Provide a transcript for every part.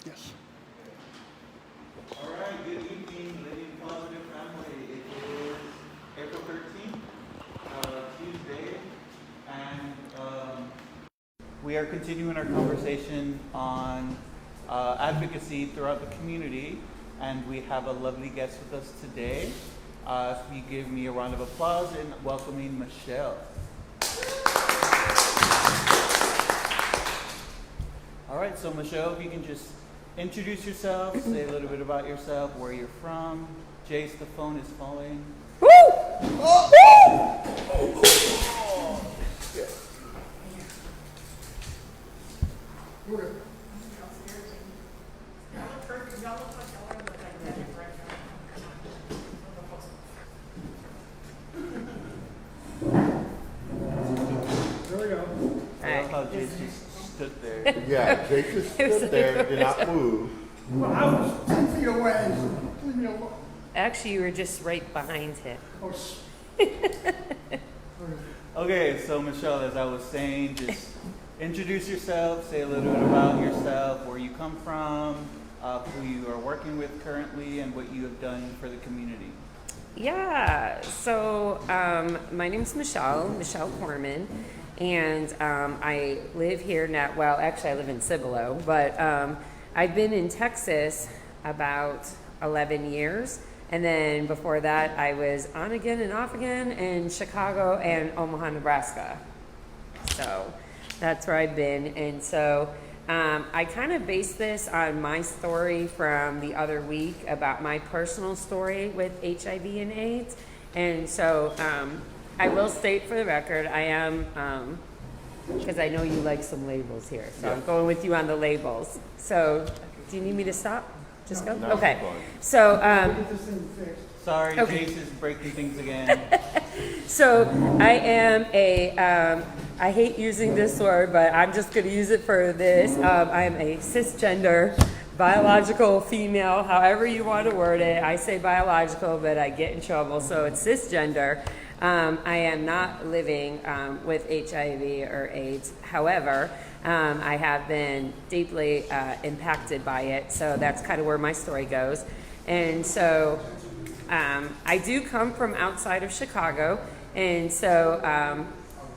Yes. All right, good evening, Living Positive Family. It is April 13th, Tuesday, and we are continuing our conversation on advocacy throughout the community, and we have a lovely guest with us today. So you give me a round of applause in welcoming Michelle. All right, so Michelle, if you can just introduce yourself, say a little bit about yourself, where you're from. Jace, the phone is falling. Woo! Oh! Woo! There we go. I love how Jace just stood there. Yeah, Jake just stood there, did not move. Well, I was 10 feet away. Leave me alone. Actually, you were just right behind him. Oh, Okay, so Michelle, as I was saying, just introduce yourself, say a little bit about yourself, where you come from, who you are working with currently, and what you have done for the community. Yeah, so my name's Michelle Corman, and I live here now. Well, actually, I live in Cibolo, but I've been in Texas about 11 years. And then before that, I was on again and off again in Chicago and Omaha, Nebraska. So that's where I've been. And so I kind of based this on my story from the other week about my personal story with HIV and AIDS. And so I will state for the record, I am, because I know you like some labels here. So I'm going with you on the labels. So do you need me to stop? Just go? No, Okay. fine. So, get this thing fixed. Sorry, Okay. Jace is breaking things again. so I am I hate using this word, but I'm just going to use it for this. I'm a cisgender, biological female, however you want to word it. I say biological, but I get in trouble, so it's cisgender. I am not living with HIV or AIDS. However, I have been deeply impacted by it, so that's kind of where my story goes. And so I do come from outside of Chicago, and so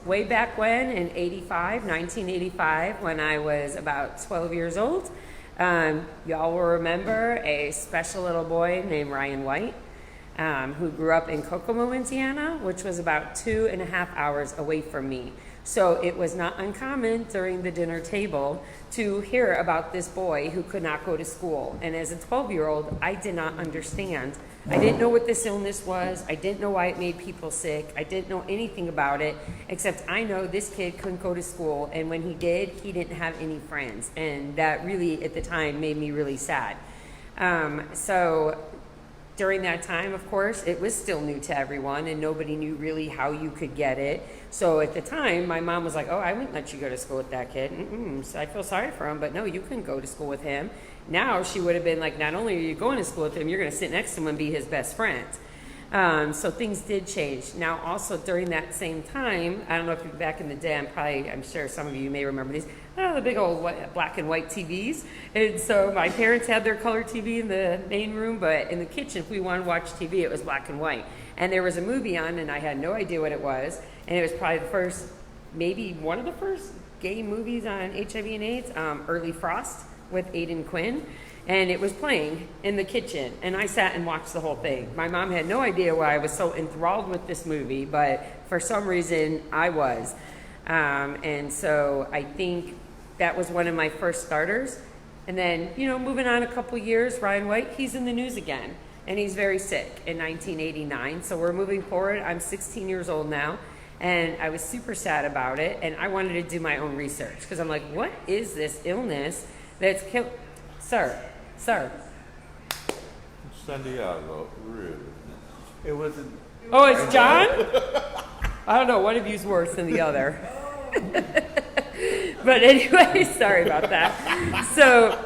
way back when in 1985, when I was about 12 years old, y'all will remember a special little boy named Ryan White, who grew up in Kokomo, Indiana, which was about 2.5 hours away from me. So it was not uncommon during the dinner table to hear about this boy who could not go to school. And as a 12-year-old, I did not understand. I didn't know what this illness was. I didn't know why it made people sick. I didn't know anything about it, except I know this kid couldn't go to school. And when he did, he didn't have any friends. And that really, at the time, made me really sad. So during that time, of course, it was still new to everyone, and nobody knew really how you could get it. So at the time, my mom was like, oh, I wouldn't let you go to school with that kid. So I feel sorry for him, but no, you couldn't go to school with him. Now she would have been like, not only are you going to school with him, you're going to sit next to him and be his best friend. So things did change. Now, also during that same time, I don't know if you're back in the day, I'm sure some of you may remember these, the big old black and white TVs. And so my parents had their color TV in the main room, but in the kitchen, if we wanted to watch TV, it was black and white. And there was a movie on, and I had no idea what it was. And it was probably the first, maybe one of the first gay movies on HIV and AIDS, Early Frost with Aidan Quinn. And it was playing in the kitchen, and I sat and watched the whole thing. My mom had no idea why I was so enthralled with this movie, but for some reason I was. And so I think that was one of my first starters. And then, moving on a couple years, Ryan White, he's in the news again, and he's very sick in 1989. So we're moving forward. I'm 16 years old now, and I was super sad about it, and I wanted to do my own research, because I'm like, what is this illness that's killed? Sir. San Diego, really. It wasn't. Oh, it's John? I don't know, one of you's worse than the other. But anyway, sorry about that. So,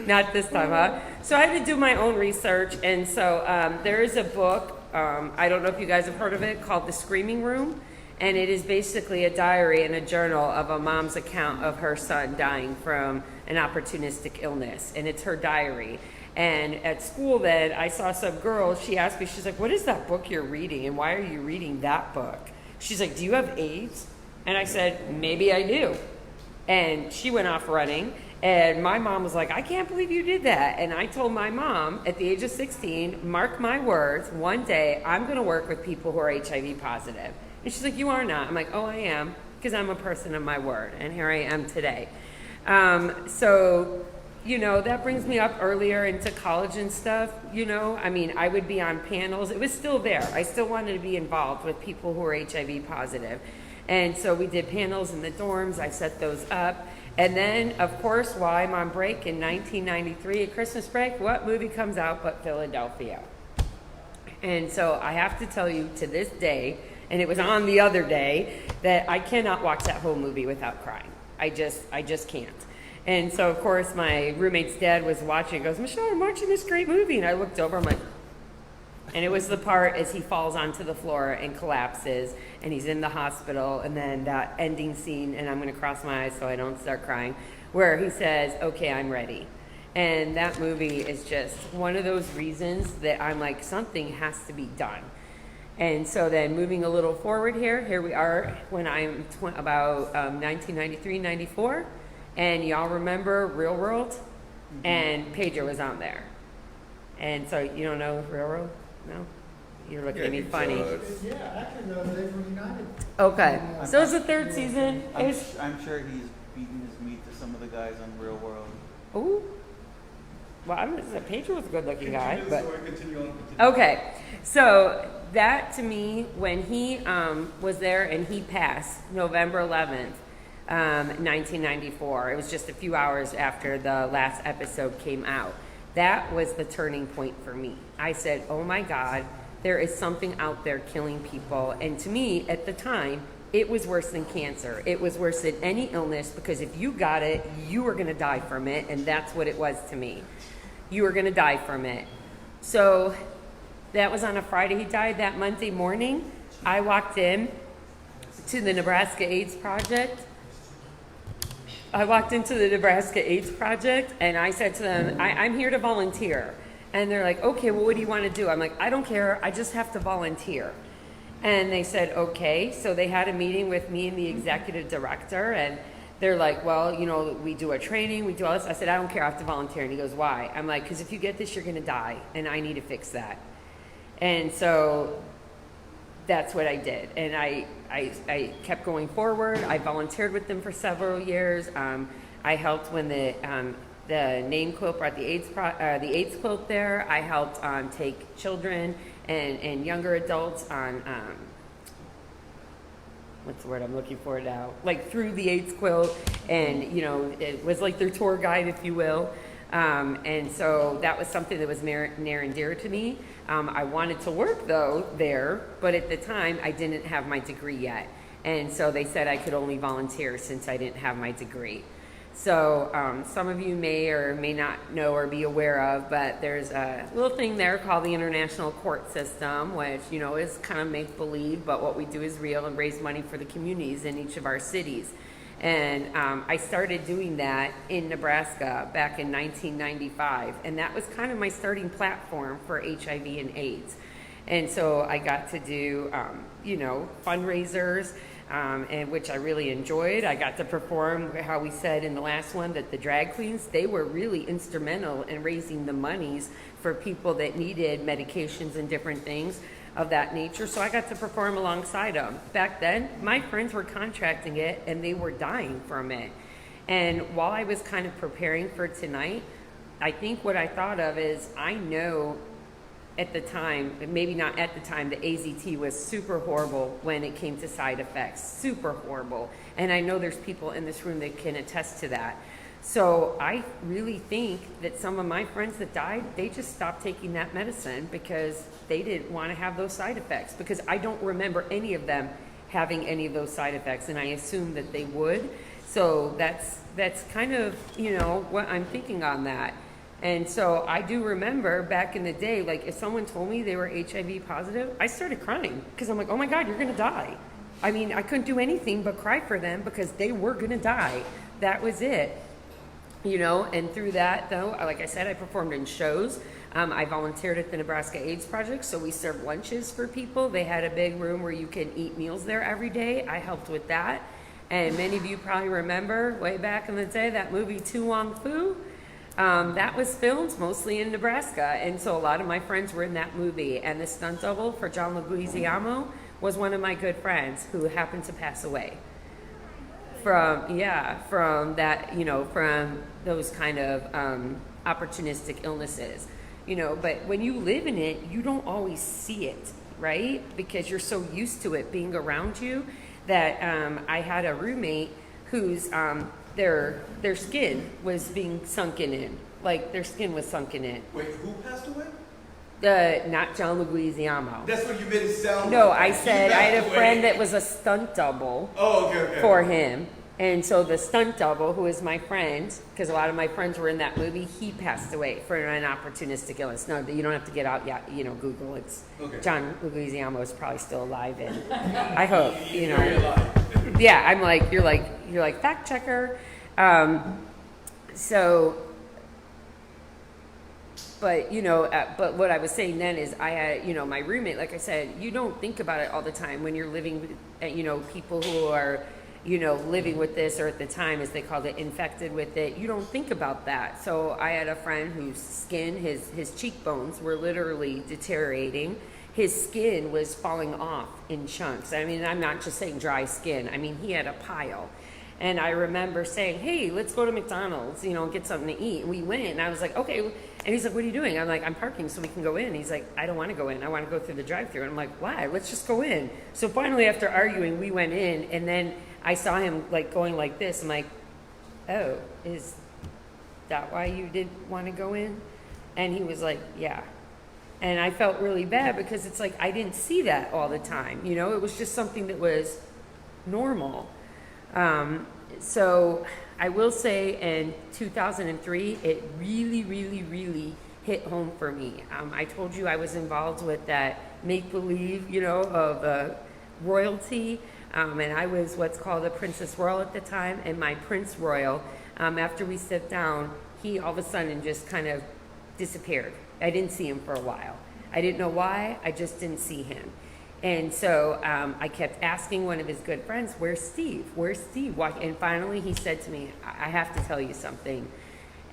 not this time, huh? So I had to do my own research, and so there is a book, I don't know if you guys have heard of it, called The Screaming Room. And it is basically a diary and a journal of a mom's account of her son dying from an opportunistic illness. And it's her diary. And at school then, I saw some girl, she asked me, she's like, what is that book you're reading? And why are you reading that book? She's like, do you have AIDS? And I said, maybe I do. And she went off running. And my mom was like, I can't believe you did that. And I told my mom at the age of 16, mark my words, one day I'm going to work with people who are HIV positive. And she's like, you are not. I'm like, oh, I am, because I'm a person of my word. And here I am today. So, you know, that brings me up earlier into college and stuff, you know. I mean, I would be on panels. It was still there. I still wanted to be involved with people who are HIV positive. And so we did panels in the dorms. I set those up. And then, of course, while I'm on break in 1993 at Christmas break, what movie comes out but Philadelphia? And so I have to tell you to this day, and it was on the other day, that I cannot watch that whole movie without crying. I just can't. And so, of course, my roommate's dad was watching. He goes, Michelle, I'm watching this great movie. And I looked over, I'm like, and it was the part as he falls onto the floor and collapses, and he's in the hospital, and then that ending scene, and I'm going to cross my eyes so I don't start crying, where he says, okay, I'm ready. And that movie is just one of those reasons that I'm like, something has to be done. And so then moving a little forward here we are when I'm about 1993, 94. And y'all remember Real World? Mm-hmm. And Pedro was on there. And so you don't know Real World? No? You're looking at me funny. Yeah, actually, they were united. Okay. So it's the third season. I'm sure he's beaten his meat to some of the guys on Real World. Ooh. Well, I don't know. Pedro was a good-looking guy. But Continue on. okay. So that, to me, when he was there and he passed November 11th, 1994. It was just a few hours after the last episode came out. That was the turning point for me. I said, oh my God, there is something out there killing people. And to me, at the time, it was worse than cancer. It was worse than any illness, because if you got it, you were going to die from it. And that's what it was to me. You were going to die from it. So that was on a Friday. He died that Monday morning. I walked in to the Nebraska AIDS Project. I walked into the Nebraska AIDS Project, and I said to them, I'm here to volunteer. And they're like, okay, well, what do you want to do? I'm like, I don't care. I just have to volunteer. And they said, okay. So they had a meeting with me and the executive director, and they're like, well, you know, we do a training, we do all this. I said, I don't care. I have to volunteer. And he goes, why? I'm like, because if you get this, you're going to die, and I need to fix that. And so that's what I did. And I kept going forward. I volunteered with them for several years. I helped when the name quilt brought the AIDS quilt there. I helped take children and younger adults on, what's the word I'm looking for now? Like through the AIDS quilt, and you know, it was like their tour guide, if you will. And so that was something that was near and dear to me. I wanted to work though there, but at the time I didn't have my degree yet. And so they said I could only volunteer since I didn't have my degree. So some of you may or may not know or be aware of, but there's a little thing there called the International Court System, which, you know, is kind of make-believe, but what we do is real and raise money for the communities in each of our cities. And I started doing that in Nebraska back in 1995, and that was kind of my starting platform for HIV and AIDS. And so I got to do, you know, fundraisers, and which I really enjoyed. I got to perform, how we said in the last one, that the drag queens, they were really instrumental in raising the monies for people that needed medications and different things of that nature. So I got to perform alongside them. Back then, my friends were contracting it and they were dying from it. And while I was kind of preparing for tonight, I think what I thought of is, I know at the time, maybe not at the time, the AZT was super horrible when it came to side effects, super horrible. And I know there's people in this room that can attest to that. So I really think that some of my friends that died, they just stopped taking that medicine because they didn't want to have those side effects, because I don't remember any of them having any of those side effects, and I assumed that they would. So that's kind of, you know, what I'm thinking on that. And so I do remember back in the day, like if someone told me they were HIV positive, I started crying because I'm like, oh my God, you're going to die. I mean, I couldn't do anything but cry for them because they were going to die. That was it. You know, and through that, though, like I said, I performed in shows. I volunteered at the Nebraska AIDS Project, so we served lunches for people. They had a big room where you can eat meals there every day. I helped with that. And many of you probably remember way back in the day that movie Tu Wong Fu. That was filmed mostly in Nebraska, and so a lot of my friends were in that movie. And the stunt double for John Leguizamo was one of my good friends who happened to pass away from that, you know, from those kind of opportunistic illnesses, you know. But when you live in it, you don't always see it, right? Because you're so used to it being around you that I had a roommate whose their skin was being sunken in, like their skin was sunken in. Wait, who passed away? Not John Leguizamo. That's what you made it sound No, like. I He said I had a passed away. friend that was a stunt double Oh, okay. for him. And so the stunt double, who is my friend, because a lot of my friends were in that movie, he passed away for an opportunistic illness. No, you don't have to get out yet, you know, Google. It's Okay. John Leguizamo is probably still alive, and I hope, you know. Very alive. Yeah, I'm like, you're like fact checker. But, you know, but what I was saying then is I had, you know, my roommate, like I said, you don't think about it all the time when you're living with, you know, people who are, you know, living with this, or at the time, as they called it, infected with it. You don't think about that. So I had a friend whose skin, his cheekbones were literally deteriorating. His skin was falling off in chunks. I mean, I'm not just saying dry skin. I mean, he had a pile. And I remember saying, hey, let's go to McDonald's, you know, get something to eat. And we went, and I was like, okay. And he's like, what are you doing? I'm like, I'm parking so we can go in. He's like, I don't want to go in. I want to go through the drive-thru. And I'm like, why? Let's just go in. So finally, after arguing, we went in, and then I saw him like going like this. I'm like, oh, is that why you did want to go in? And he was like, yeah. And I felt really bad because it's like I didn't see that all the time. You know, it was just something that was normal. So I will say in 2003, it really, really, really hit home for me. I told you I was involved with that make-believe, you know, of royalty. And I was what's called a Princess Royal at the time. And my Prince Royal, after we sit down, he all of a sudden just kind of disappeared. I didn't see him for a while. I didn't know why, I just didn't see him. And so I kept asking one of his good friends, where's Steve? Where's Steve? And finally he said to me, I have to tell you something.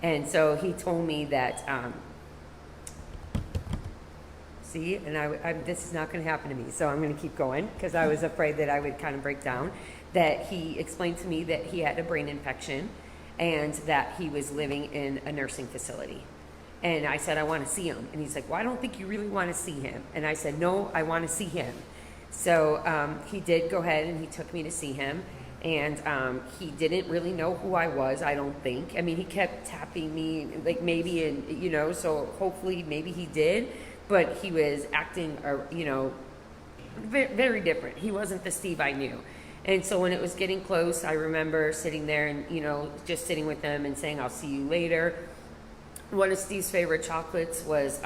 And so he told me that, see, and this is not going to happen to me, so I'm going to keep going because I was afraid that I would kind of break down, that he explained to me that he had a brain infection and that he was living in a nursing facility. And I said, I want to see him. And he's like, well, I don't think you really want to see him. And I said, no, I want to see him. So he did go ahead and he took me to see him. And he didn't really know who I was, I don't think. I mean, he kept tapping me, like maybe, and you know, so hopefully maybe he did. But he was acting, you know, very different. He wasn't the Steve I knew. And so when it was getting close, I remember sitting there and, you know, just sitting with them and saying, I'll see you later. One of Steve's favorite chocolates was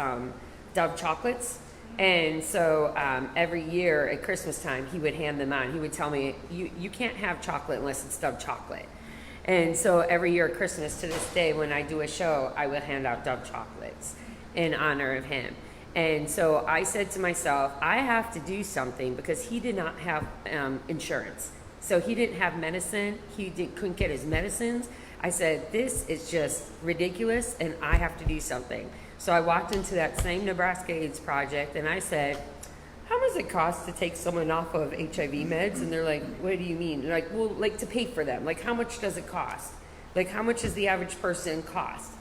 Dove chocolates. And so every year at Christmas time, he would hand them on. He would tell me, you can't have chocolate unless it's Dove chocolate. And so every year at Christmas to this day, when I do a show, I would hand out Dove chocolates in honor of him. And so I said to myself, I have to do something because he did not have insurance. So he didn't have medicine. Couldn't get his medicines. I said, this is just ridiculous and I have to do something. So I walked into that same Nebraska AIDS Project and I said, how much does it cost to take someone off of HIV meds? And they're like, what do you mean? They're like, well, like to pay for them. Like, how much does it cost? Like, how much does the average person cost?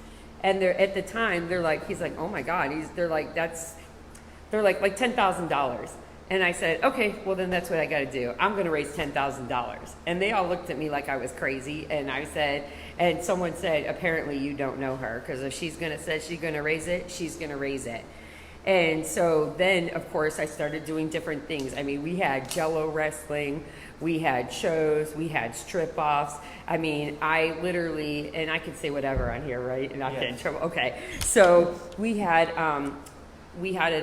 And they're, at the time, they're like, he's like, oh my God. They're like $10,000. And I said, okay, well then that's what I got to do. I'm going to raise $10,000. And they all looked at me like I was crazy. And I said, and someone said, apparently you don't know her, because if she's going to say she's going to raise it, she's going to raise it. And so then, of course, I started doing different things. I mean, we had Jello wrestling, we had shows, we had strip-offs. I mean, I literally, and I can say whatever on here, right? And not get in trouble. Okay. So we had an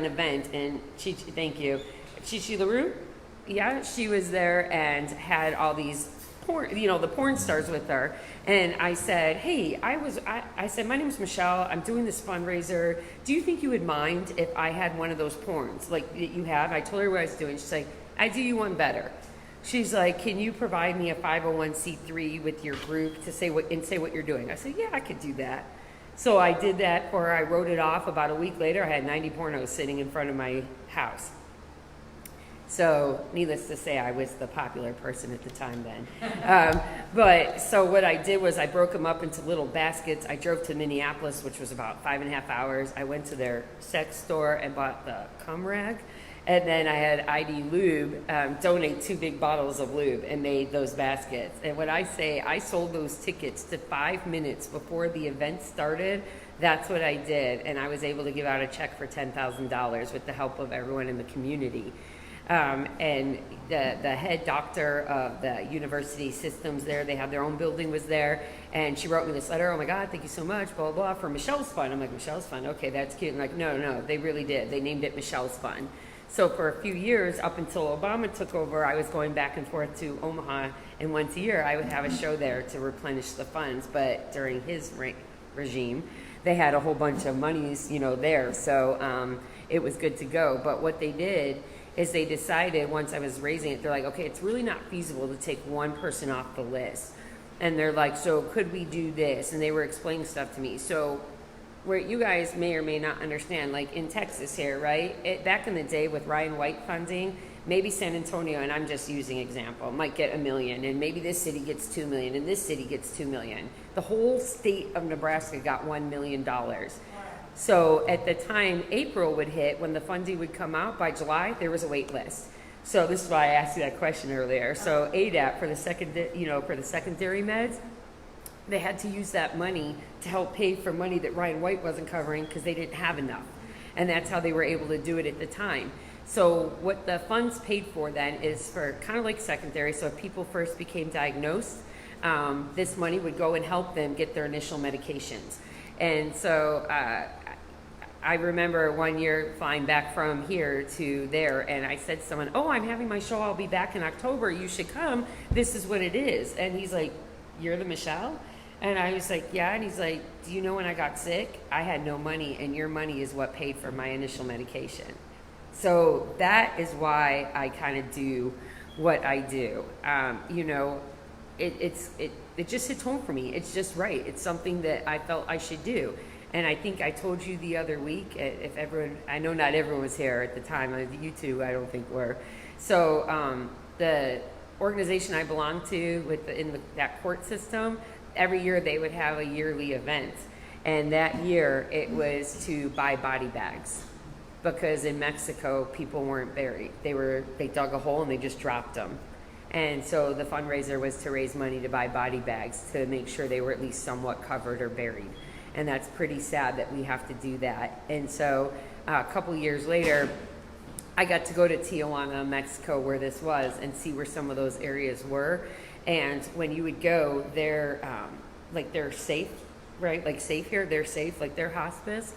event, and thank you. Chichi LaRue? Yeah, she was there and had all these porn, the porn stars with her. And I said, hey, I said, my name's Michelle. I'm doing this fundraiser. Do you think you would mind if I had one of those porns like that you have? I told her what I was doing. She's like, I do you one better. She's like, can you provide me a 501c3 with your group to say what you're doing? I said, yeah, I could do that. So I did that for her. I wrote it off. About a week later, I had 90 pornos sitting in front of my house. So needless to say, I was the popular person at the time then. But so what I did was I broke them up into little baskets. I drove to Minneapolis, which was about 5.5 hours. I went to their sex store and bought the cum rag. And then I had ID Lube donate 2 big bottles of lube and made those baskets. And when I say I sold those tickets to 5 minutes before the event started, that's what I did. And I was able to give out a check for $10,000 with the help of everyone in the community. And the head doctor of the university systems there, they have their own building, was there. And she wrote me this letter, oh my God, thank you so much, blah, blah, blah, for Michelle's Fund. I'm like, Michelle's Fund? Okay, that's cute. I'm like, no, they really did. They named it Michelle's Fund. So for a few years, up until Obama took over, I was going back and forth to Omaha, and once a year I would have a show there to replenish the funds. But during his regime, they had a whole bunch of monies, there. So it was good to go. But what they did is they decided, once I was raising it, they're like, okay, it's really not feasible to take one person off the list. And they're like, so could we do this? And they were explaining stuff to me. So where you guys may or may not understand, like in Texas here, right? Back in the day with Ryan White funding, maybe San Antonio, and I'm just using example, might get $1 million, and maybe this city gets $2 million, and this city gets $2 million. The whole state of Nebraska got $1 million. So at the time April would hit, when the funding would come out, by July, there was a wait list. So this is why I asked you that question earlier. So ADAP for the secondary meds, they had to use that money to help pay for money that Ryan White wasn't covering because they didn't have enough. And that's how they were able to do it at the time. So what the funds paid for then is for kind of like secondary. So if people first became diagnosed, this money would go and help them get their initial medications. And so I remember one year flying back from here to there, and I said to someone, oh, I'm having my show. I'll be back in October. You should come. This is what it is. And he's like, you're the Michelle? And I was like, yeah. And he's like, do you know when I got sick? I had no money, and your money is what paid for my initial medication. So that is why I kind of do what I do. It just hits home for me. It's just right. It's something that I felt I should do. And I think I told you the other week, if everyone, I know not everyone was here at the time, you two I don't think were. So the organization I belong to that court system, every year they would have a yearly event. And that year it was to buy body bags. Because in Mexico, people weren't buried. They dug a hole and they just dropped them. And so the fundraiser was to raise money to buy body bags to make sure they were at least somewhat covered or buried. And that's pretty sad that we have to do that. And so a couple years later, I got to go to Tijuana, Mexico, where this was, and see where some of those areas were. And when you would go, they're safe, right? Like safe here, they're safe, like they're hospice.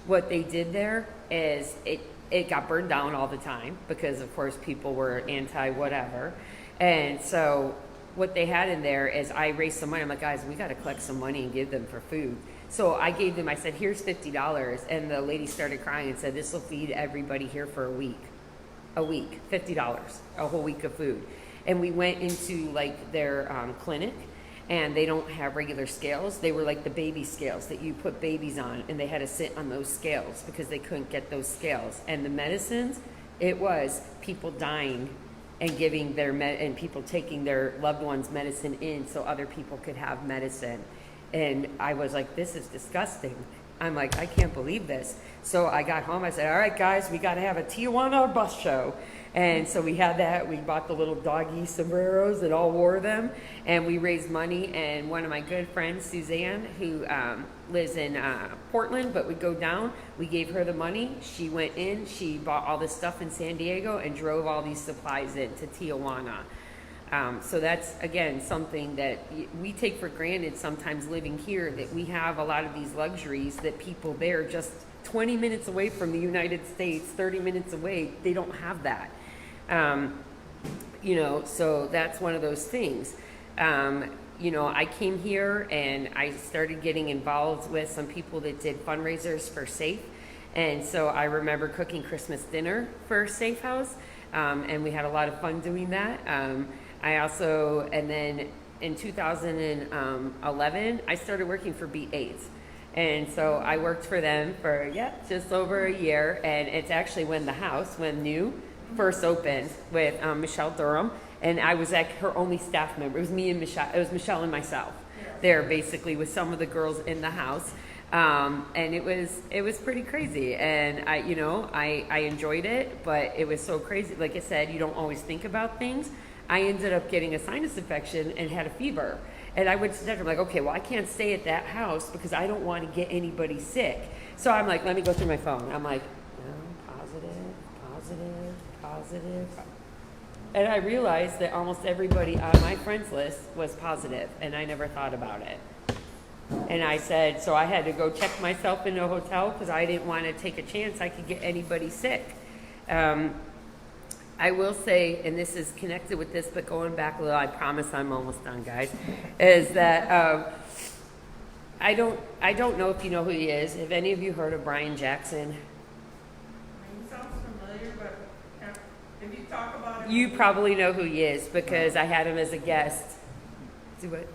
What they did there is it got burned down all the time because, of course, people were anti-whatever. And so what they had in there is I raised some money. I'm like, guys, we got to collect some money and give them for food. So I gave them, I said, here's $50. And the lady started crying and said, this will feed everybody here for a week, $50, a whole week of food. And we went into like their clinic, and they don't have regular scales. They were like the baby scales that you put babies on, and they had to sit on those scales because they couldn't get those scales. And the medicines, it was people dying and giving and people taking their loved ones' medicine in so other people could have medicine. And I was like, this is disgusting. I'm like, I can't believe this. So I got home, I said, all right, guys, we got to have a Tijuana bus show. And so we had that. We bought the little doggy sombreros and all wore them. And we raised money. And one of my good friends, Suzanne, who lives in Portland but would go down, we gave her the money. She went in. She bought all this stuff in San Diego and drove all these supplies into Tijuana. So that's, again, something that we take for granted sometimes living here, that we have a lot of these luxuries that people there just 20 minutes away from the United States, 30 minutes away, they don't have that. So that's one of those things. I came here and I started getting involved with some people that did fundraisers for Safe. And so I remember cooking Christmas dinner for Safe House. And we had a lot of fun doing that. And then in 2011, I started working for Beat AIDS. And so I worked for them for, just over a year. And it's actually when New first opened with Michelle Durham. And I was like her only staff member. It was me and Michelle. It was Michelle and myself there, basically, with some of the girls in the house. And it was pretty crazy. And I enjoyed it, but it was so crazy. Like I said, you don't always think about things. I ended up getting a sinus infection and had a fever. And I went to the doctor. I'm like, okay, well, I can't stay at that house because I don't want to get anybody sick. So I'm like, let me go through my phone. I'm like, no, positive. And I realized that almost everybody on my friends list was positive, and I never thought about it. And I said, so I had to go check myself in a hotel because I didn't want to take a chance I could get anybody sick. I will say, and this is connected with this, but going back a little, I promise I'm almost done, guys, is that I don't know if you know who he is. Have any of you heard of Brian Jackson? Name sounds familiar, but if you talk about it, You probably know who he is because I had him as a guest. Do what?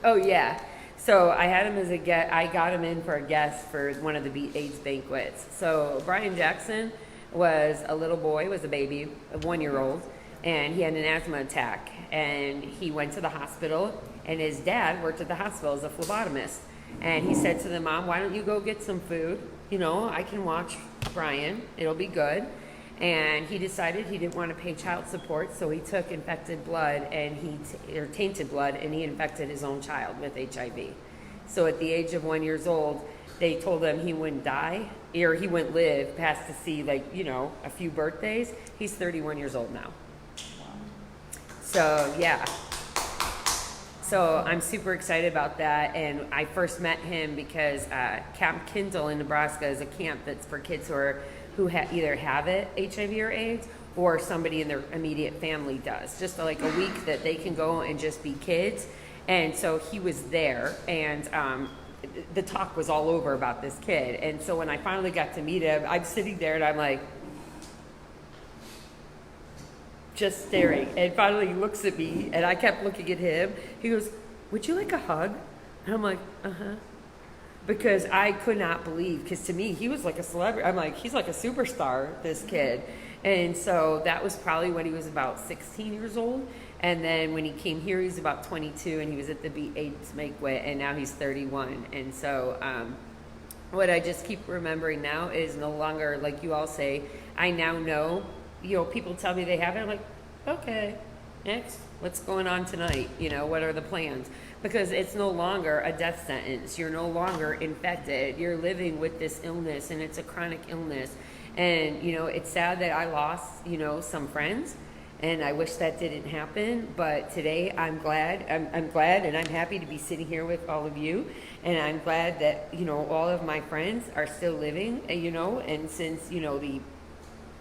Oh, yeah. So I had him as a guest. I got him in for a guest for one of the Beat AIDS banquets. So Brian Jackson was a little boy, was a baby, a 1-year-old, and he had an asthma attack. And he went to the hospital, and his dad worked at the hospital as a phlebotomist. And he said to the mom, why don't you go get some food? I can watch Brian. It'll be good. And he decided he didn't want to pay child support, so he took infected blood or tainted blood, and he infected his own child with HIV. So at the age of 1 year old, they told him he wouldn't die, or he wouldn't live past to see a few birthdays. He's 31 years old now. So yeah. So I'm super excited about that, and I first met him because Camp Kindle in Nebraska is a camp that's for kids who either have it, HIV or AIDS, or somebody in their immediate family does. Just like a week that they can go and just be kids. And so he was there, and the talk was all over about this kid. And so when I finally got to meet him, I'm sitting there and I'm like, just staring. And finally he looks at me, and I kept looking at him. He goes, would you like a hug? And I'm like, uh-huh. Because I could not believe, because to me, he was like a celebrity. I'm like, he's like a superstar, this kid. And so that was probably when he was about 16 years old. And then when he came here, he was about 22, and he was at the Beat AIDS banquet, and now he's 31. And so what I just keep remembering now is no longer, like you all say, I now know, people tell me they have it. I'm like, okay, next, what's going on tonight? What are the plans? Because it's no longer a death sentence. You're no longer infected. You're living with this illness, and it's a chronic illness. And, it's sad that I lost, some friends, and I wish that didn't happen. But today I'm glad. I'm glad, and I'm happy to be sitting here with all of you. And I'm glad that, all of my friends are still living, and since, the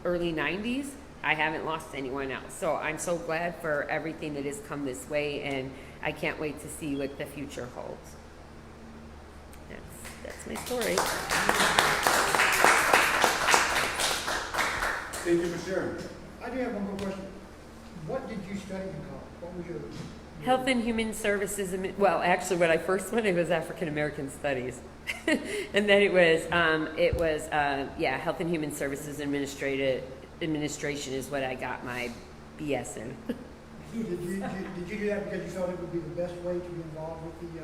early 90s, I haven't lost anyone else. So I'm so glad for everything that has come this way, and I can't wait to see what the future holds. That's my story. Thank you for sharing. I do have one more question. What did you study in college? What was your Health and Human Services. Well, actually, when I first went, it was African American Studies, and then it was Health and Human Services Administration is what I got my BS in. Did you do that because you thought it would be the best way to be involved with the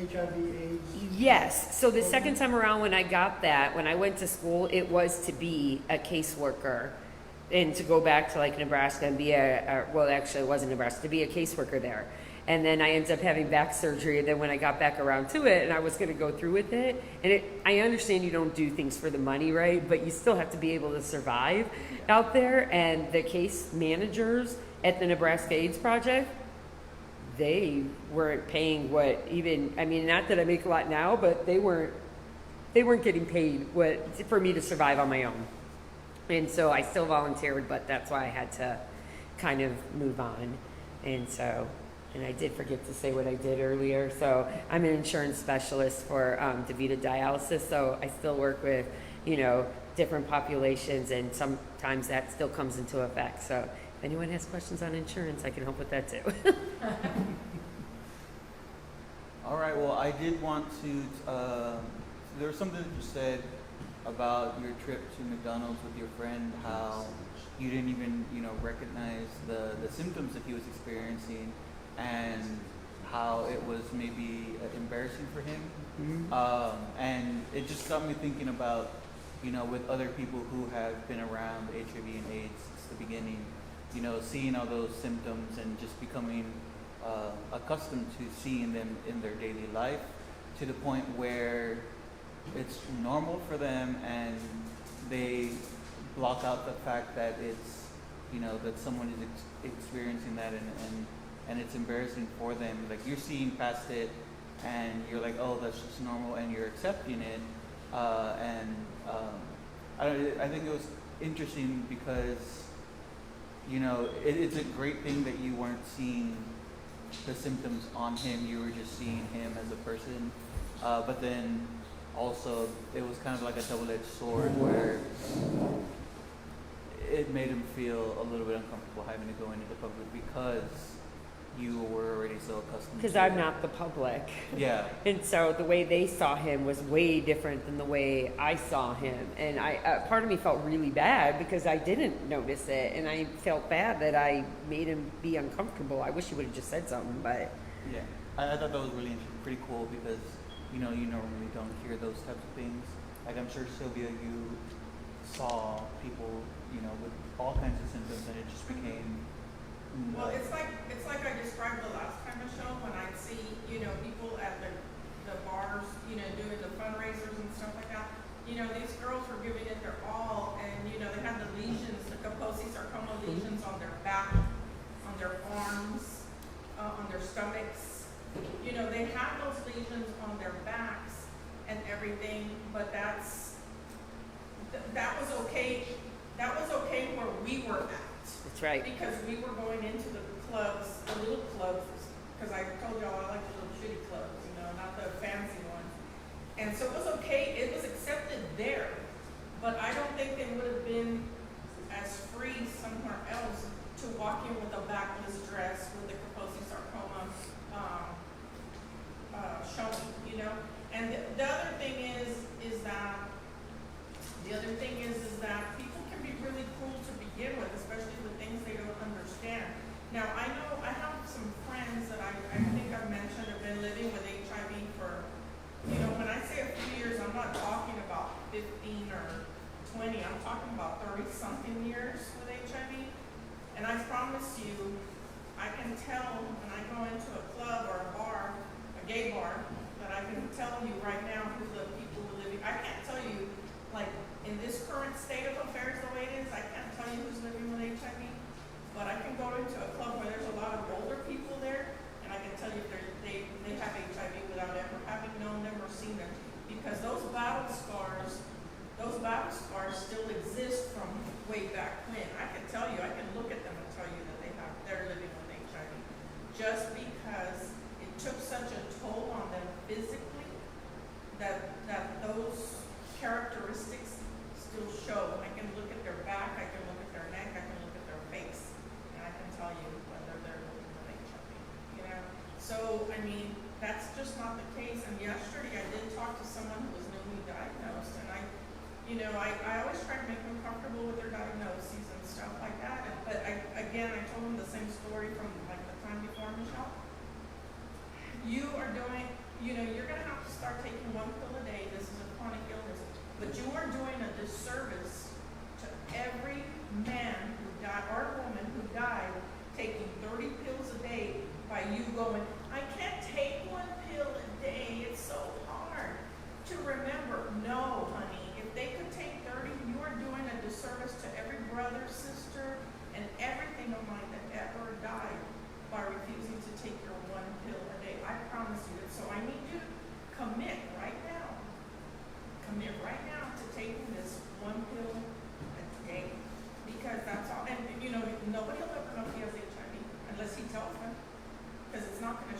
HIV/AIDS? Yes. So the second time around when I got that, when I went to school, it was to be a caseworker and to go back to like Nebraska and be actually it wasn't Nebraska, to be a caseworker there. And then I ended up having back surgery, and then when I got back around to it and I was going to go through with it, and I understand you don't do things for the money, right? But you still have to be able to survive out there. And the case managers at the Nebraska AIDS Project, they weren't paying not that I make a lot now, but they weren't getting paid for me to survive on my own. And so I still volunteered, but that's why I had to kind of move on. And so, and I did forget to say what I did earlier. So I'm an insurance specialist for DaVita Dialysis. So I still work with, you know, different populations, and sometimes that still comes into effect. So if anyone has questions on insurance, I can help with that too. All right, well, I did want to, there was something that you said about your trip to McDonald's with your friend, how you didn't even, you know, recognize the symptoms that he was experiencing, and how it was maybe embarrassing for him. And it just got me thinking about, you know, with other people who have been around HIV and AIDS since the beginning, you know, seeing all those symptoms and just becoming accustomed to seeing them in their daily life, to the point where it's normal for them, and they block out the fact that it's, you know, that someone is experiencing that, and it's embarrassing for them. Like, you're seeing past it, and you're like, oh, that's just normal, and you're accepting it. I think it was interesting because, you know, it's a great thing that you weren't seeing the symptoms on him, you were just seeing him as a person. But then also it was kind of like a double-edged sword, where it made him feel a little bit uncomfortable having to go into the public because you were already so accustomed Because to I'm it. not the public. Yeah. And so the way they saw him was way different than the way I saw him. And part of me felt really bad because I didn't notice it. And I felt bad that I made him be uncomfortable. I wish he would have just said something, but. Yeah. I thought that was really pretty cool because, you know, you normally don't hear those types of things. Like, I'm sure, Sylvia, you saw people, you know, with all kinds of symptoms, and it just became. Well, it's like I described the last time I showed, when I'd see, you know, people at the bars, you know, doing the fundraisers and stuff like that. You know, these girls were giving it their all, and, you know, they had the lesions, the Kaposi sarcoma lesions on their back, on their arms, on their stomachs. You know, they had those lesions on their backs and everything, but that was okay. That was okay where we were at. That's right. Because we were going into the clubs, the little clubs, because I told y'all I like the little shitty clubs, you know, not the fancy ones. And so it was okay, it was accepted there, but I don't think they would have been as free somewhere else to walk in with a backless dress with the Kaposi sarcoma showing, you know. And the other thing is that people can be really cruel to begin with, especially with things they don't understand. Now, I know I have some friends that I think I've mentioned have been living with HIV for, you know, when I say a few years, I'm not talking about 15 or 20, I'm talking about 30-something years with HIV. And I promise you, I can tell when I go into a club or a bar, a gay bar, that I can tell you right now who the people who are living. I can't tell you, like, in this current state of affairs the way it is, I can't tell you who's living with HIV, but I can go into a club where there's a lot of older people there, and I can tell you they have HIV without ever having known them or seen them, because those battle scars still exist from way back when. I can tell you, I can look at them and tell you that they're living with HIV, just because it took such a toll on them physically that those characteristics still show. I can look at their back, I can look at their neck, I can look at their face, and I can tell you whether they're living with HIV, you know? So, I mean, that's just not the case. And yesterday I did talk to someone who was newly diagnosed, and I always try to make them comfortable with their diagnoses and stuff like that. But I told them the same story from like the time before, Michelle. You are doing, you know, you're gonna have to start taking one pill a day. This is a chronic illness. But you are doing a disservice to every man who died or woman who died taking 30 pills a day by you going, I can't take one pill a day, it's so hard to remember. No, honey, if they could take 30, you are doing a disservice to every brother, sister, and everything of mine that ever died by refusing to take your one pill a day. I promise you. So I need you to commit right now to taking this one pill a day.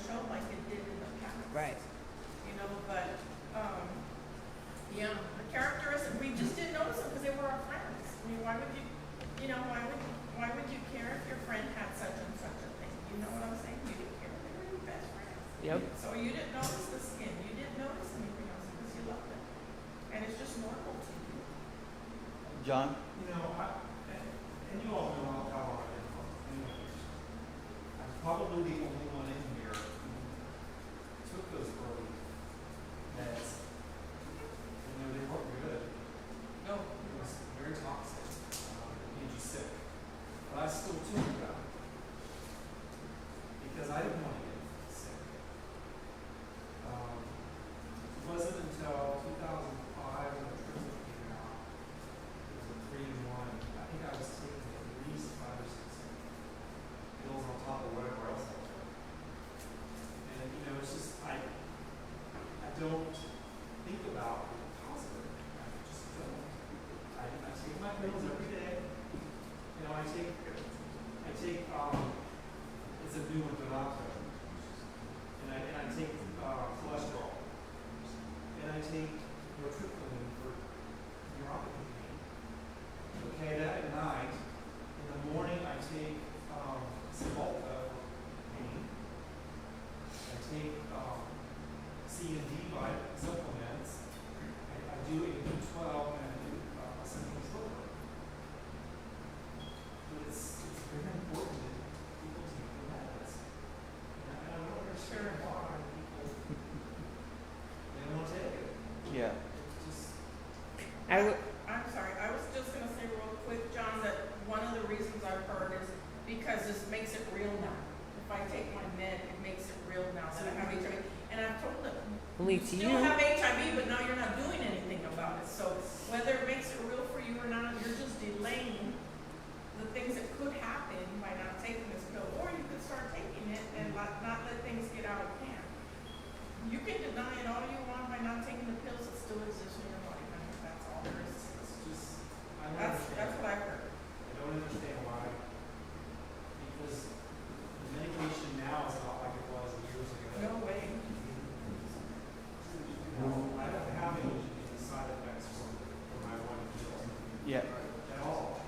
show like it did in the past. Right. You know, but, yeah, the characteristics, we just didn't notice them because they were our friends. I mean, why would you, why would you care if your friend had such and such a thing? You know what I'm saying? You didn't care. They were your best friends. Yep. So you didn't notice the skin. You didn't notice anything else because you loved them. And it's just normal to you. John? You know, and you all know how I am. I'm probably the only one in here who took those early meds. You know, they weren't good. No. It was very toxic. It made you sick. But I still took them because I didn't want to get sick. It wasn't until 2005 when the treatment came out. It was a 3-in-1. I think I was taking at least 5 or 6 pills on top of whatever else I took. And you know, it's just I don't think about the positive. I just don't. I take my pills every day. You know, I take it's a new one, Donato. And I take cholesterol. And I take nortriptyline for neuropathy pain. Okay, that at night. In the morning, I take Cymbalta for pain. I take C and D supplements. I do a B12 and I do essential silver. But it's very important that people take the meds. And I don't understand why people they don't want to take it. Yeah. It's just I'm sorry, I was just gonna say real quick, John, that one of the reasons I've heard is because this makes it real now. If I take my med, it makes it real now that I have HIV. And I've told them, Only you to still you. have HIV, but now you're not doing anything about it. So whether it makes it real for you or not, you're just delaying the things that could happen by not taking this pill. Or you could start taking it and not let things get out of hand. You can deny it all you want by not taking the pills that still exist in your body. I think that's all there is. It's just, I don't That's understand. what I've heard. I don't understand why. Because the medication now is not like it was years ago. No way. You know, I don't have any side effects from my one pill. Yeah. At all.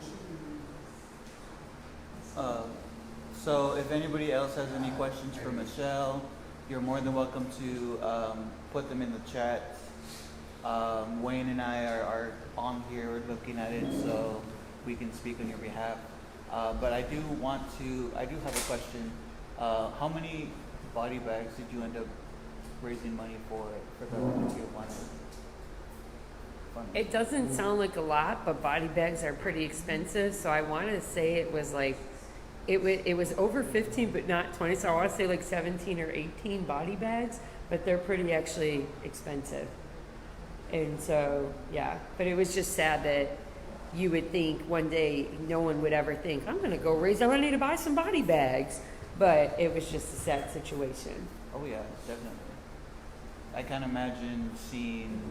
So if anybody else has any questions for Michelle, you're more than welcome to put them in the chat. Wayne and I are on here looking at it, so we can speak on your behalf. But I do have a question. How many body bags did you end up raising money for the Tijuana fund? It doesn't sound like a lot, but body bags are pretty expensive. So I want to say it was like, it was over 15, but not 20. So I want to say like 17 or 18 body bags, but they're pretty actually expensive. And so, yeah, but it was just sad that you would think one day no one would ever think, I'm going to go raise money to buy some body bags. But it was just a sad situation. Oh yeah, definitely. I can't imagine seeing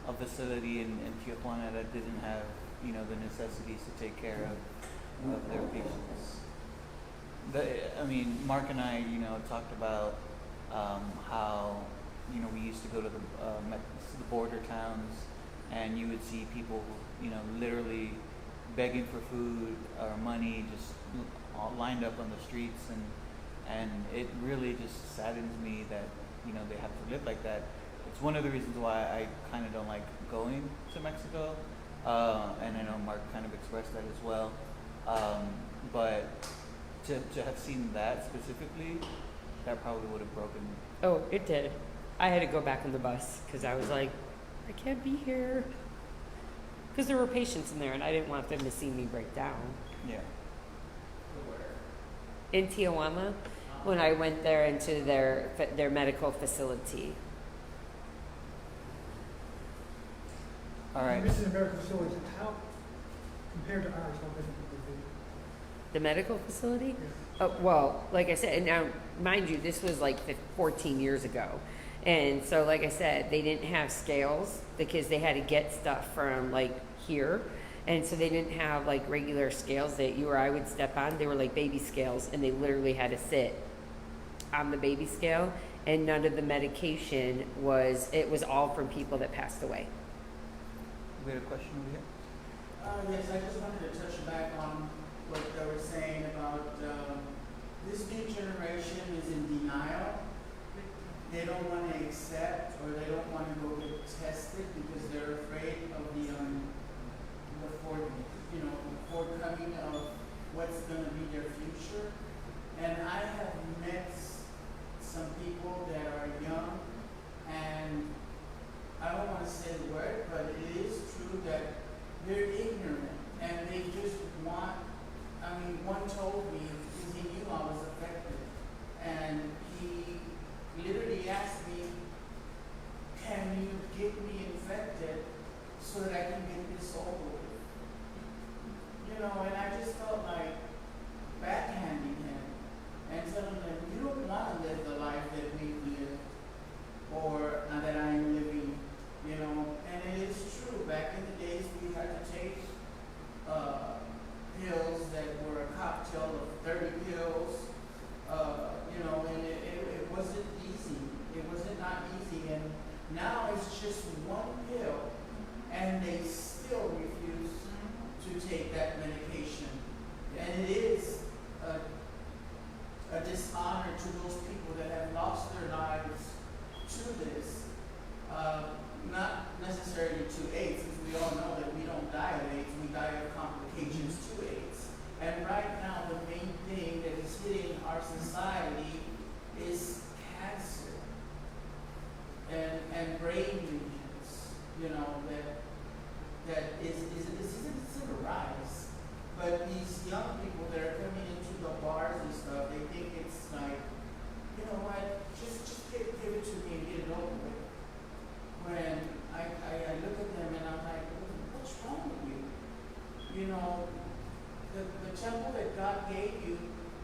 a facility in Tijuana that didn't have, you know, the necessities to take care of their patients. I mean, Mark and I, you know, talked about how, you know, we used to go to the border towns, and you would see people, you know, literally begging for food or money, just all lined up on the streets, and it really just saddens me that, you know, they have to live like that. It's one of the reasons why I kind of don't like going to Mexico, and I know Mark kind of expressed that as well. But to have seen that specifically, that probably would have broken. Oh, it did. I had to go back on the bus because I was like, I can't be here. Because there were patients in there, and I didn't want them to see me break down. Yeah. In Tijuana, when I went there into their medical facility. All right. This is American facilities. How, compared to ours, how different would it be? The medical facility? Yeah. Well, like I said, and now, mind you, this was like 14 years ago. And so, like I said, they didn't have scales because they had to get stuff from like here. And so they didn't have like regular scales that you or I would step on. They were like baby scales, and they literally had to sit on the baby scale, and none of the medication was, it was all from people that passed away. We had a question over here. Yes, I just wanted to touch back on what they were saying about this new generation is in denial. They don't want to accept, or they don't want to go get tested because they're afraid of the forthcoming of what's going to be their future. And I have met some people that are young, and I don't want to say the word, but it is true that they're ignorant and they just want, one told me because he knew I was affected, and he literally asked me, can you get me infected so that I can get this over with? And I just felt like backhanding him and telling him, you don't want to live the life that we live or that I'm living, And it is true, back in the days we had to take pills that were a cocktail of 30 pills, and it wasn't easy. It wasn't not easy, and now it's just one pill, and they still refuse to take that medication. And it is a dishonor to those people that have lost their lives to this. Not necessarily to AIDS, because we all know that we don't die of AIDS, we die of complications to AIDS. And right now, the main thing that is hitting our society is cancer and brain lesions, that is a rise. But these young people that are coming into the bars and stuff, they think it's like, you know what, just give it to me and get it over with. When I look at them and I'm like, what's wrong with you? The temple that God gave you,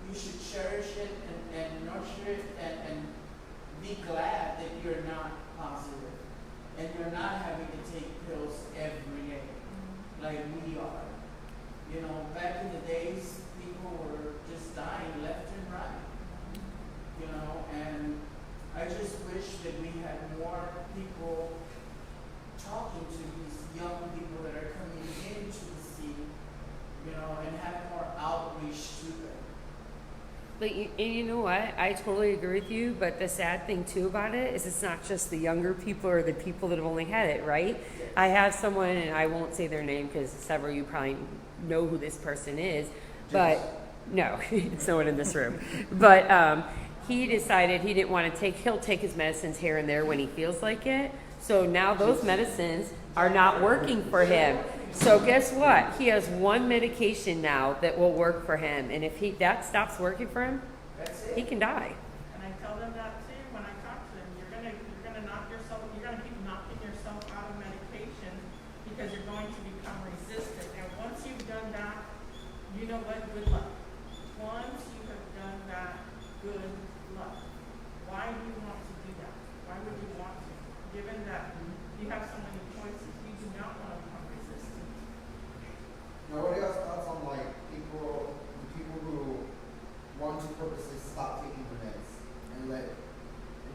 you should cherish it and nurture it and be glad that you're not positive and you're not having to take pills every day like we are. Back in the days, people were just dying left and right. And I just wish that we had more people talking to these young people that are coming into the scene, and have more outreach to them. But you know what? I totally agree with you, but the sad thing too about it is it's not just the younger people or the people that have only had it, right? Yes. I have someone, and I won't say their name because several of you probably know who this person is, but no, it's no one in this room. But he decided he didn't want to he'll take his medicines here and there when he feels like it. So now those medicines are not working for him. So guess what? He has one medication now that will work for him. And if that stops working for him, he can die. And I tell them that too when I talk to them. You're gonna keep knocking yourself out of medication because you're going to become resistant. And once you've done that, you know what? Good luck. Once you have done that, good luck. Why do you want to do that? Why would you want to? Given that you have so many choices, you do not want to become resistant. Now, what are y'all's thoughts on the people who want to purposely stop taking the meds and let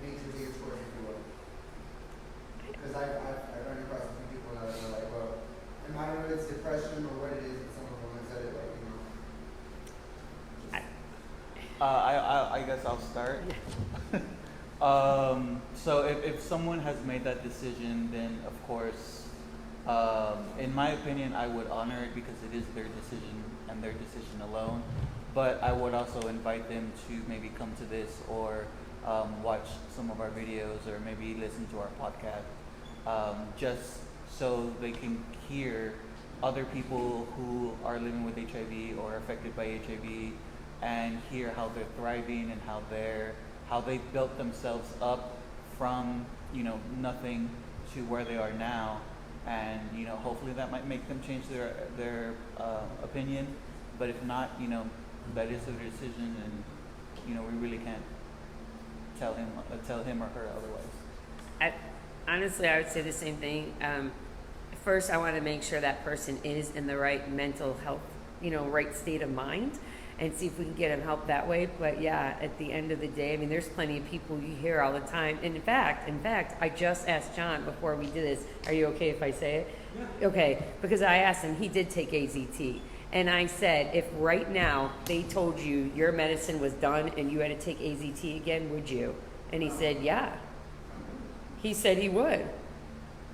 nature take its course, if you will? Because I've run across a few people that are like, well, and I don't know if it's depression or what it is, but some of them have said it I guess I'll start. So if someone has made that decision, then of course, in my opinion, I would honor it because it is their decision and their decision alone. But I would also invite them to maybe come to this or watch some of our videos or maybe listen to our podcast, just so they can hear other people who are living with HIV or affected by HIV and hear how they're thriving and how they built themselves up from nothing to where they are now, and hopefully that might make them change their opinion. But if not, that is their decision, and we really can't tell him or her otherwise. Honestly, I would say the same thing. First, I want to make sure that person is in the right mental health, right state of mind. and see if we can get him help that way. But yeah, at the end of the day, I mean, there's plenty of people you hear all the time. And in fact, I just asked John before we did this, are you okay if I say it? Yeah. Okay, because I asked him, he did take AZT. And I said, if right now they told you your medicine was done and you had to take AZT again, would you? And he said, yeah. He said he would.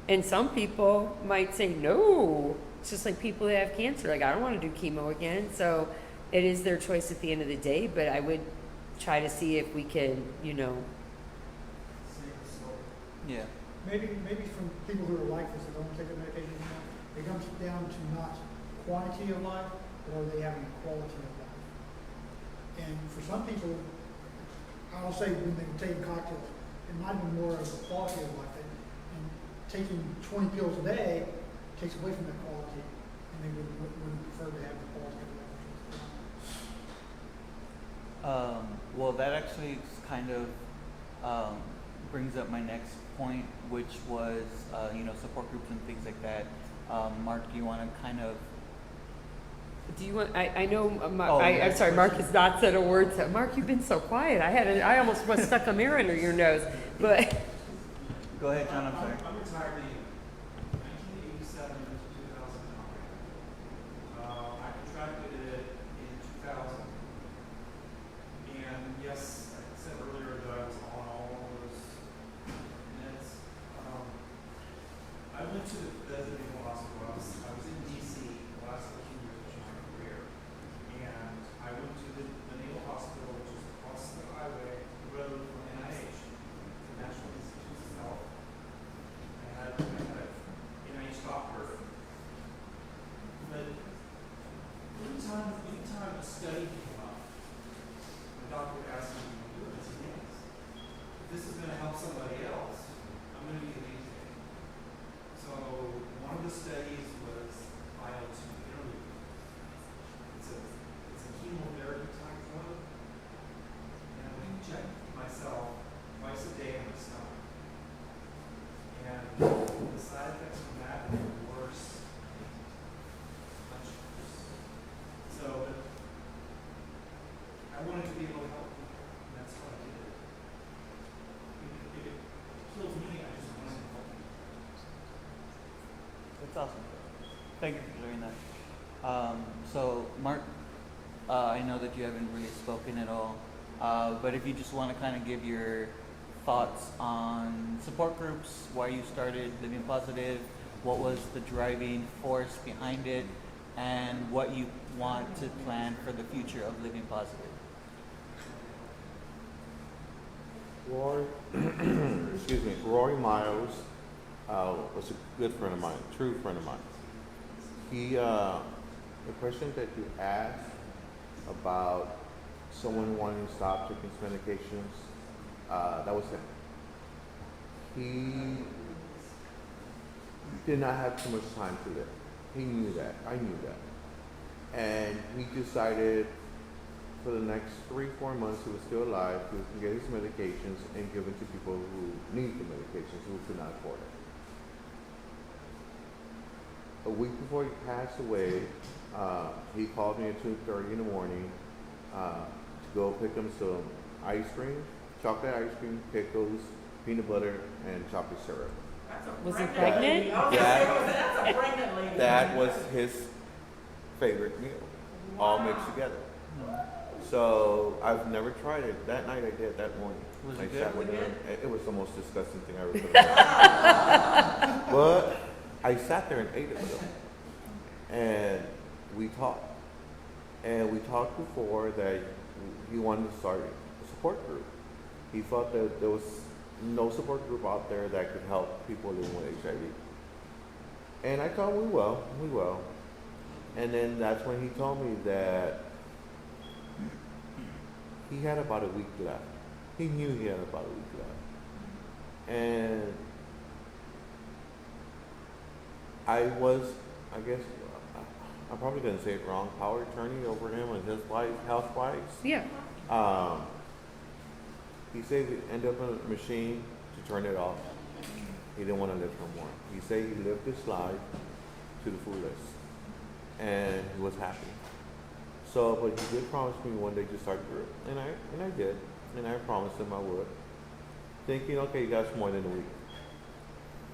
And some people might say no. It's just like people that have cancer. Like, I don't want to do chemo again. So it is their choice at the end of the day. But I would try to see if we can, Save the soul. Yeah. Maybe from people who are like this, that don't take the medication anymore, it comes down to not quantity of life, but are they having quality of life? And for some people, I'll say when they were taking cocktails, it might have been more of a quality of life. And taking 20 pills a day takes away from that quality, and they would prefer to have the quality of life. Well, that actually kind of brings up my next point, which was, support groups and things like that. Mark, do you want to kind of? do you want, I know, Oh, I'm sorry, Mark has not said a word. Mark, you've been so quiet. I almost was stuck a mirror under your nose. But Go ahead, John, I'm sorry. I'm retired in 1987 to 2009. I contracted it in 2000. And yes, I said earlier that I was on all of those meds. I went to the Bethesda Hospital. I was in DC the last 13 years of my career. And I went to the Naval Hospital, which is across the highway, the road from NIH, the National Institutes of Health. I had a NIH doctor. But anytime a study came up, the doctor would ask me, "What is this? If this is going to help somebody else, I'm going to be amazing." So one of the studies was IL-2 interleukin. It's a chemotherapy type drug, and I would inject myself twice a day in my stomach. And the side effects from that were worse, much worse. So I wanted to be able to help people, and that's what I did. If it killed me, I just wanted to help people. That's awesome. Thank you for sharing that. So, Mark, I know that you haven't really spoken at all, but if you just want to kind of give your thoughts on support groups, why you started Living Positive, what was the driving force behind it, and what you want to plan for the future of Living Positive. Roy, excuse me, Roy Miles was a good friend of mine, true friend of mine. He, the question that you asked about someone wanting to stop taking some medications, that was him. He did not have too much time to live. He knew that. I knew that. And he decided for the next 3-4 months he was still alive, he was going to get his medications and give it to people who need the medications, who could not afford it. A week before he passed away, he called me at 2:30 in the morning to go pick him some ice cream, chocolate ice cream, pickles, peanut butter, and chocolate syrup. That's a Was he pregnant lady. pregnant? I was gonna say, that's a pregnant lady. That was his favorite meal, all mixed together. So I've never tried it. That night I did, that morning. Was I it sat good? with him. It was the most disgusting thing I ever could have done. But I sat there and ate it with him. And we talked. And we talked before that he wanted to start a support group. He thought that there was no support group out there that could help people living with HIV. And I thought we will. And then that's when he told me that he had about a week left. He knew he had about a week left. And I was, I guess, I'm probably going to say it wrong, power attorney over him and his life, health-wise. yeah. He said he ended up on a machine to turn it off. He didn't want to live no more. He said he lived his life to the fullest. And he was happy. So, but he did promise me one day to start the group, and I did, and I promised him I would, thinking, okay, that's more than a week.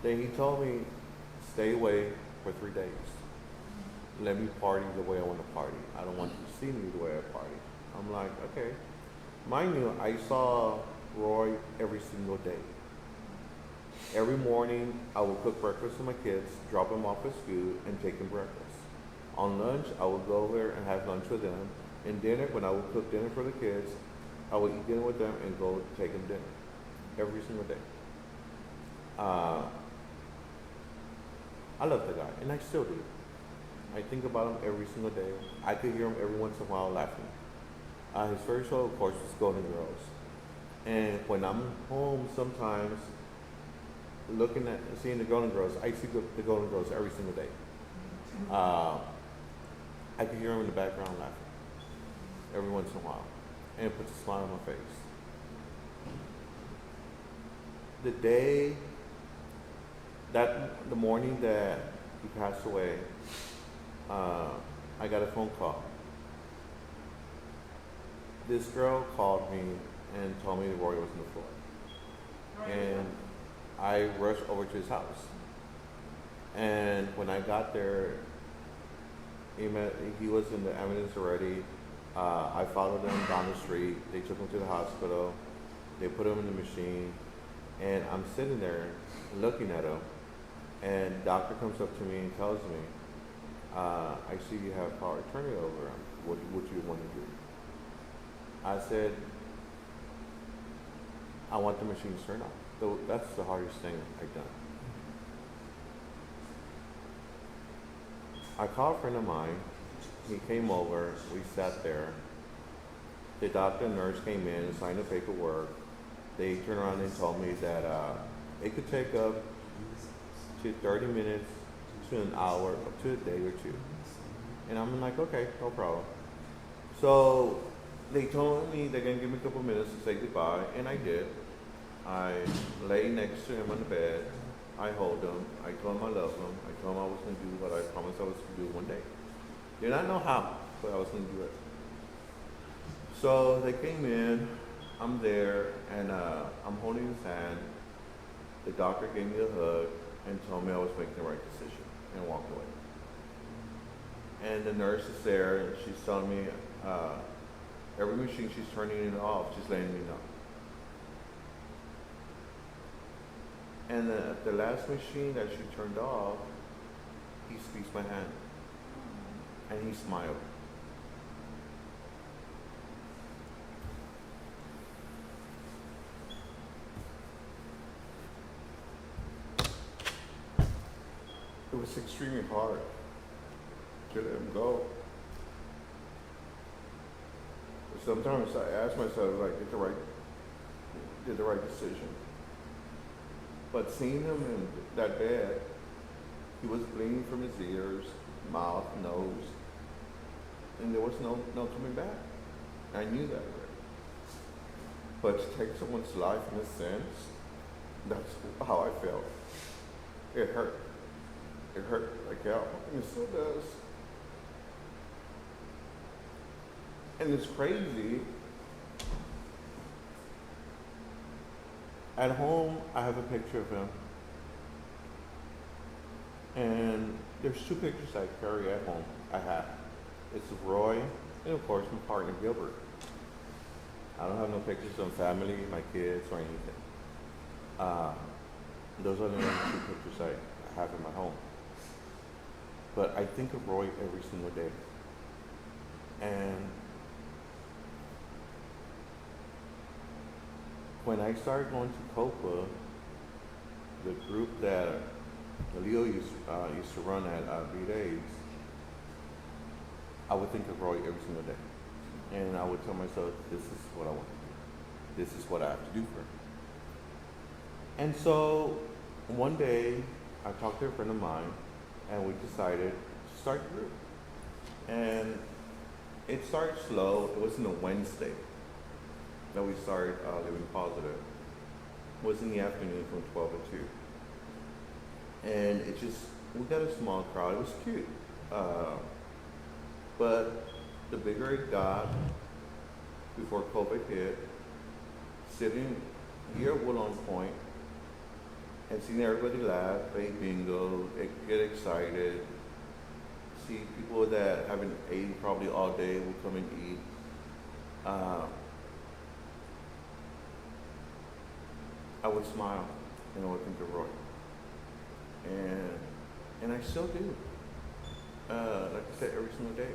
Then he told me, stay away for 3 days. Let me party the way I want to party. I don't want you to see me the way I party. I'm like, okay. Mind you, I saw Roy every single day. Every morning, I would cook breakfast for my kids, drop them off at school, and take them breakfast. On lunch, I would go over and have lunch with them. And dinner, when I would cook dinner for the kids, I would eat dinner with them and go take them dinner. Every single day. I love the guy, and I still do. I think about him every single day. I could hear him every once in a while laughing. His first show, of course, was Golden Girls. And when I'm home sometimes, looking at, seeing the Golden Girls, I see the Golden Girls every single day. I can hear him in the background laughing every once in a while, and it puts a smile on my face. The day the morning that he passed away, I got a phone call. This girl called me and told me that Roy was on the floor. And I rushed over to his house. And when I got there, he was in the ambulance already. I followed them down the street. They took him to the hospital. They put him in the machine. And I'm sitting there looking at him. And the doctor comes up to me and tells me, I see you have power of attorney over him. What do you want to do? I said, I want the machines turned off. So that's the hardest thing I've done. I called a friend of mine. He came over. We sat there. The doctor and nurse came in and signed the paperwork. They turned around and told me that it could take up to 30 minutes to an hour, up to a day or two. And I'm like, okay, no problem. So they told me they're gonna give me a couple minutes to say goodbye, and I did. I lay next to him on the bed. I hold him. I told him I love him. I told him I was gonna do what I promised I was gonna do one day. Did not know how, but I was gonna do it. So they came in. I'm there, and I'm holding his hand. The doctor gave me a hug and told me I was making the right decision, and walked away. And the nurse is there, and she's telling me every machine she's turning it off, she's letting me know. And the last machine that she turned off, he squeezed my hand, and he smiled. It was extremely hard to let him go. Sometimes I ask myself, like, did the right decision. But seeing him in that bed, he was bleeding from his ears, mouth, nose, and there was no coming back. I knew that already. But to take someone's life in a sense, that's how I felt. It hurt. It hurt like hell. It still does. And it's crazy. At home, I have a picture of him. And there's two pictures I carry at home. I have. It's of Roy, and of course, my partner, Gilbert. I don't have no pictures of family, my kids, or anything. Those are the only two pictures I have in my home. But I think of Roy every single day. And when I started going to COPA, the group that Leo used to run at B-Days, I would think of Roy every single day. And I would tell myself, this is what I want to do. This is what I have to do for him. And so one day, I talked to a friend of mine, and we decided to start the group. And it started slow. It wasn't a Wednesday that we started Living Positive. It was in the afternoon from 12 to 2. And we got a small crowd. It was cute. But the bigger it got before COVID hit, sitting here at Woodlawn Point and seeing everybody laugh, play bingo, get excited, see people that haven't eaten probably all day will come and eat. I would smile and I would think of Roy. And I still do. Like I said, every single day.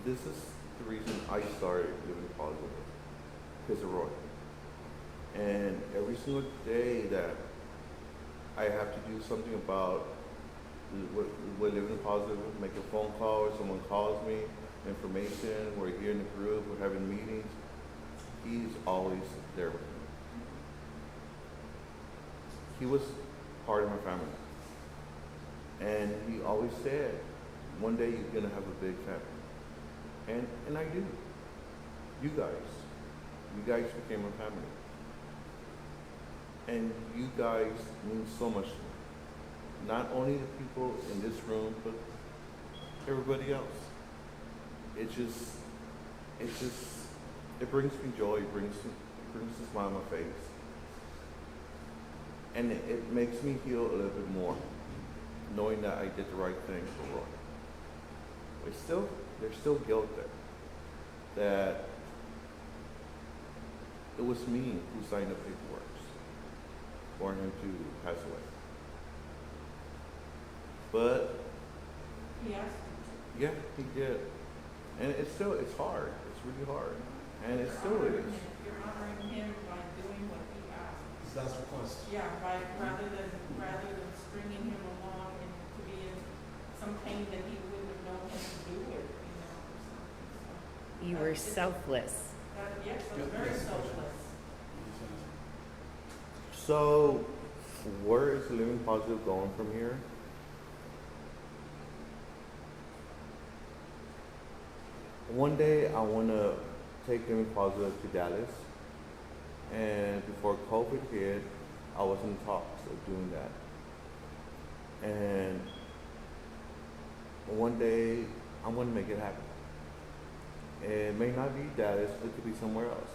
This is the reason I started living positive, because of Roy. And every single day that I have to do something about what living positive, make a phone call or someone calls me, information, we're here in the group, we're having meetings, he's always there with me. He was part of my family. And he always said, one day you're gonna have a big family. And I do. You guys became a family. And you guys mean so much to me. Not only the people in this room, but everybody else. It brings me joy, it brings a smile on my face. And it makes me feel a little bit more, knowing that I did the right thing for Roy. There's still guilt there, that it was me who signed the paperwork for him to pass away. But Yes. yeah, he did. And it's hard. It's really hard. And it still is. You're honoring him by doing what he asked. That's request. Yeah, rather than stringing him along and to be in some pain that he wouldn't have known how to do it, you know, or something. So You were selfless. yes, that's very selfless. So, where is Living Positive going from here? One day I want to take Living Positive to Dallas, and before COVID hit, I was in talks of doing that. And one day I'm going to make it happen. It may not be Dallas, it could be somewhere else,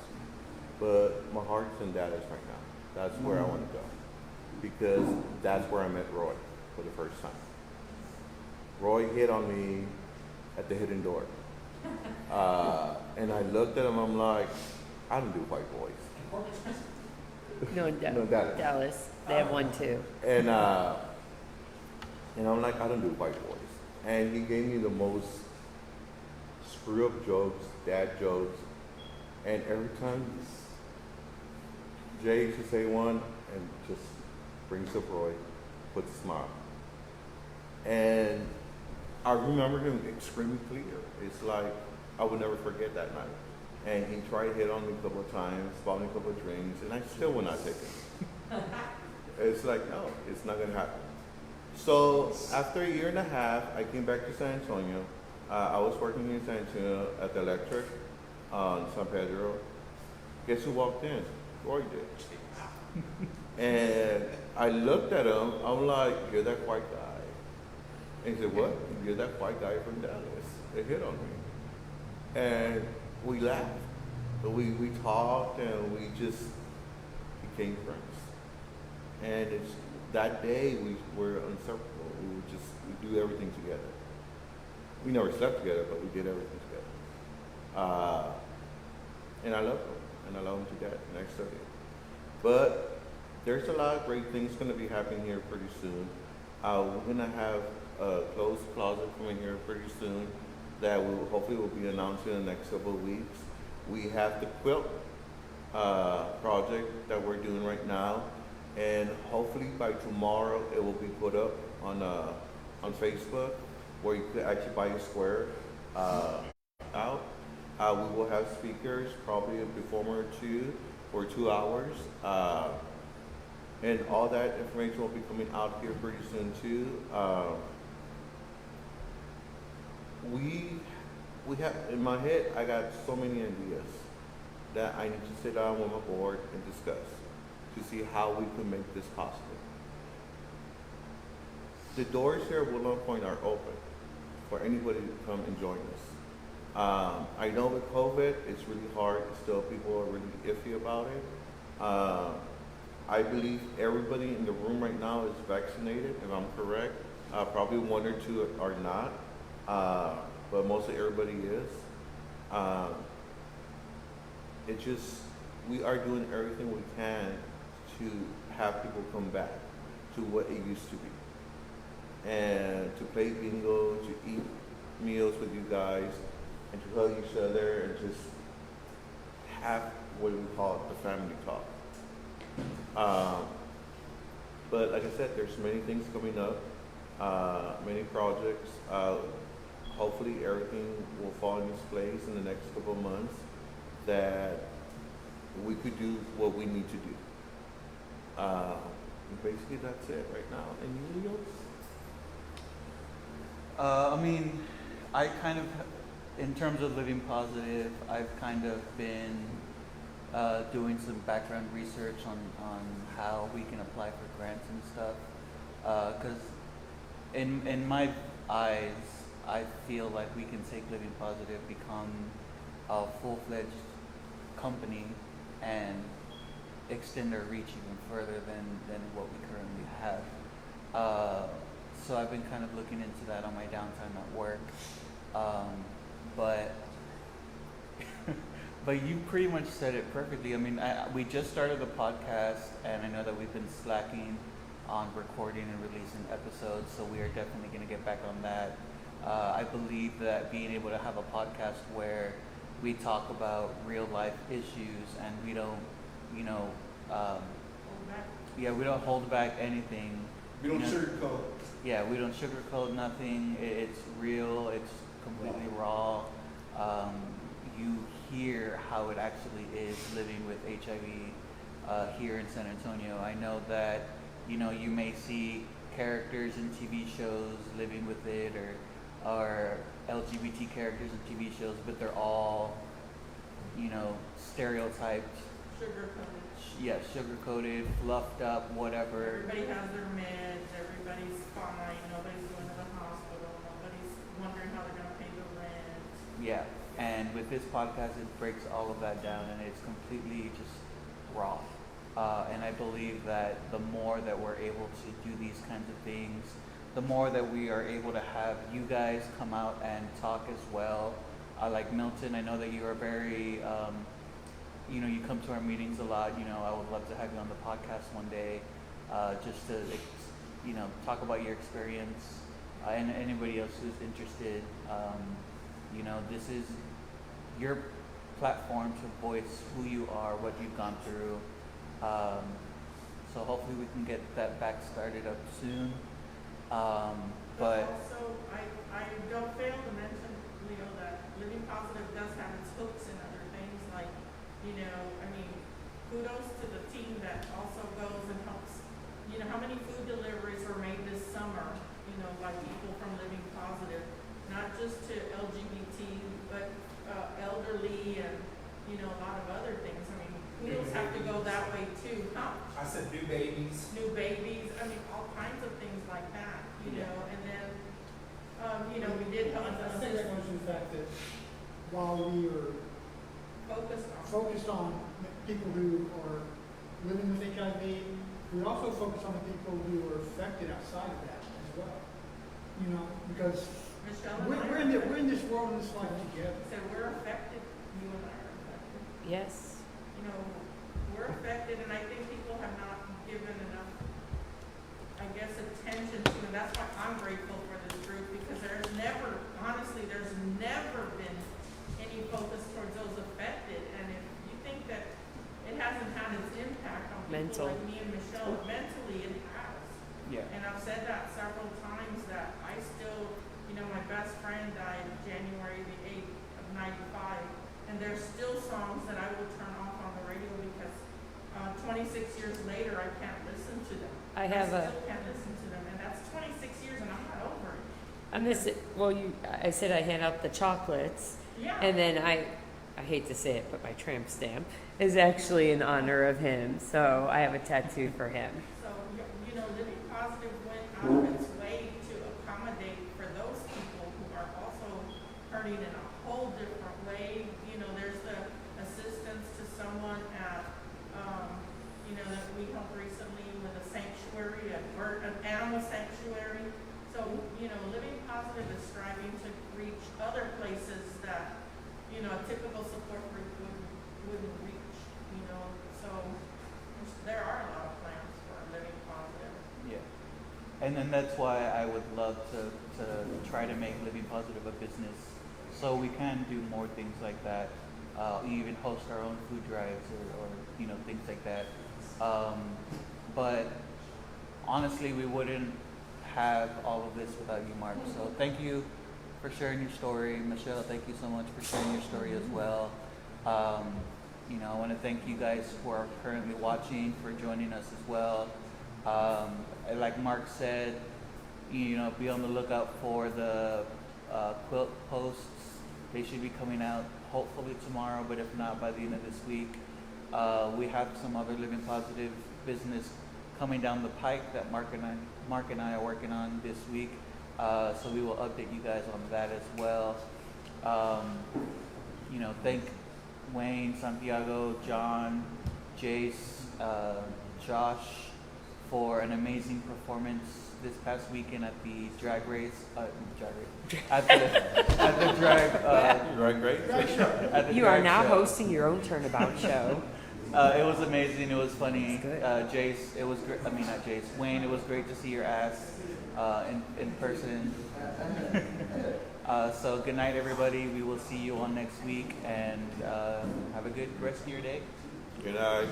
but my heart's in Dallas right now. That's where I want to go, because that's where I met Roy for the first time. Roy hit on me at the hidden door. And I looked at him, I'm like, I don't do white boys. No, No, Dallas. Dallas. They have one too. And I'm like, I don't do white boys. And he gave me the most screw up jokes, dad jokes. And every time Jay used to say one and just brings up Roy, puts a smile. And I remember him extremely clear. It's like, I would never forget that night. And he tried to hit on me a couple of times, bought me a couple of drinks, and I still would not take it. It's like, no, it's not gonna happen. So after a year and a half, I came back to San Antonio. I was working in San Antonio at the electric on San Pedro. Guess who walked in? Roy did. And I looked at him, I'm like, you're that white guy. And he said, what? You're that white guy from Dallas. They hit on me. And we laughed. But we talked and we just became friends. And it's that day we were inseparable. We do everything together. We never slept together, but we did everything together. And I love him. And I love him to death. And I still do. But there's a lot of great things going to be happening here pretty soon. We're going to have a closed closet coming here pretty soon that hopefully will be announced in the next couple of weeks. We have the quilt project that we're doing right now, and hopefully by tomorrow it will be put up on Facebook, where you could actually buy a square out. We will have speakers, probably a performer or two for 2 hours. And all that information will be coming out here pretty soon too. We have, in my head, I got so many ideas that I need to sit down with my board and discuss to see how we can make this possible. The doors here at Woodlawn Point are open for anybody to come and join us. I know with COVID, it's really hard. Still, people are really iffy about it. I believe everybody in the room right now is vaccinated, if I'm correct. Probably one or two are not, but mostly everybody is. It just, we are doing everything we can to have people come back to what it used to be. And to play bingo, to eat meals with you guys, and to hug each other, and just have what we call the family talk. But like I said, there's many things coming up, many projects. Hopefully everything will fall into place in the next couple of months that we could do what we need to do. Basically that's it right now. And you, Leo? I mean, I kind of, in terms of living positive, I've kind of been doing some background research on how we can apply for grants and stuff. Because in my eyes, I feel like we can take Living Positive, become a full-fledged company, and extend our reach even further than what we currently have. So I've been kind of looking into that on my downtime at work. But but you pretty much said it perfectly. I mean, we just started the podcast, and I know that we've been slacking on recording and releasing episodes, so we are definitely going to get back on that. I believe that being able to have a podcast where we talk about real life issues and we don't, we don't hold back anything. We don't sugarcoat. Yeah, we don't sugarcoat nothing. It's real. It's completely raw. You hear how it actually is living with HIV here in San Antonio. I know that, you may see characters in TV shows living with it, or LGBT characters in TV shows, but they're all, stereotyped. Sugar-coated. Yeah, sugar-coated, fluffed up, whatever. Everybody has their meds, everybody's fine, nobody's going to the hospital, nobody's wondering how they're going to pay the rent. Yeah, and with this podcast, it breaks all of that down, and it's completely just raw. And I believe that the more that we're able to do these kinds of things, the more that we are able to have you guys come out and talk as well. Like Milton, I know that you are very, you come to our meetings a lot. I would love to have you on the podcast one day, just to, talk about your experience, and anybody else who's interested. This is your platform to voice who you are, what you've gone through. So hopefully we can get that back started up soon. But also, I don't fail to mention, Leo, that Living Positive does have its hooks in other things, like, kudos to the team that also goes and helps. How many food deliveries were made this summer, by people from Living Positive, not just to LGBT, but elderly and, a lot of other things. Kudos have to go that way too, huh? I said new babies. New babies, all kinds of things like that, and then, we did help I think that comes from the fact that while we are focused on people who are living with HIV, we also focus on the people who are affected outside of that as well. Because Michelle and we're in this world and this life together. So we're affected, you and I are affected. Yes. We're affected, and I think people have not given enough, attention to, and that's why I'm grateful for this group, because there's never been any focus towards those affected, and if you think that it hasn't had its impact on people like me and Michelle, mentally it has. yeah, And I've said that several times, that I still, my best friend died January the 8th of 95, and there's still songs that I will turn off on the radio because 26 years later I can't listen to them. I still can't listen to them, and that's 26 years and I'm not over it. I miss it. Well, I said I hand out the chocolates, Yeah. and then I hate to say it, but my tramp stamp is actually in honor of him, so I have a tattoo for him. So, Living Positive went out of its way to accommodate for those people who are also hurting in a whole different you know, living positive is striving to reach other places that, you know, a typical support group wouldn't reach, you know. So there are a lot of plans for living positive. Yeah. And then that's why I would love to try to make Living Positive a business, so we can do more things like that. Even host our own food drives or you know, things like that. But honestly, we wouldn't have all of this without you, Mark. So thank you for sharing your story. Michelle, thank you so much for sharing your story as well. You know, I want to thank you guys who are currently watching for joining us as well. Like Mark said, you know, be on the lookout for the quilt posts. They should be coming out hopefully tomorrow, but if not, by the end of this week. We have some other Living Positive business coming down the pike that Mark and I are working on this week. So we will update you guys on that as well. You know, thank Wayne, Santiago, John, Jace, Josh for an amazing performance this past weekend at the drag race. At the drag Right? You are now hosting your own turnabout show. It was amazing. It was funny. Good. Jace, it was great. I mean, not Jace. Wayne, it was great to see your ass in person. So good night, everybody. We will see you all next week, and have a good rest of your day. Good night.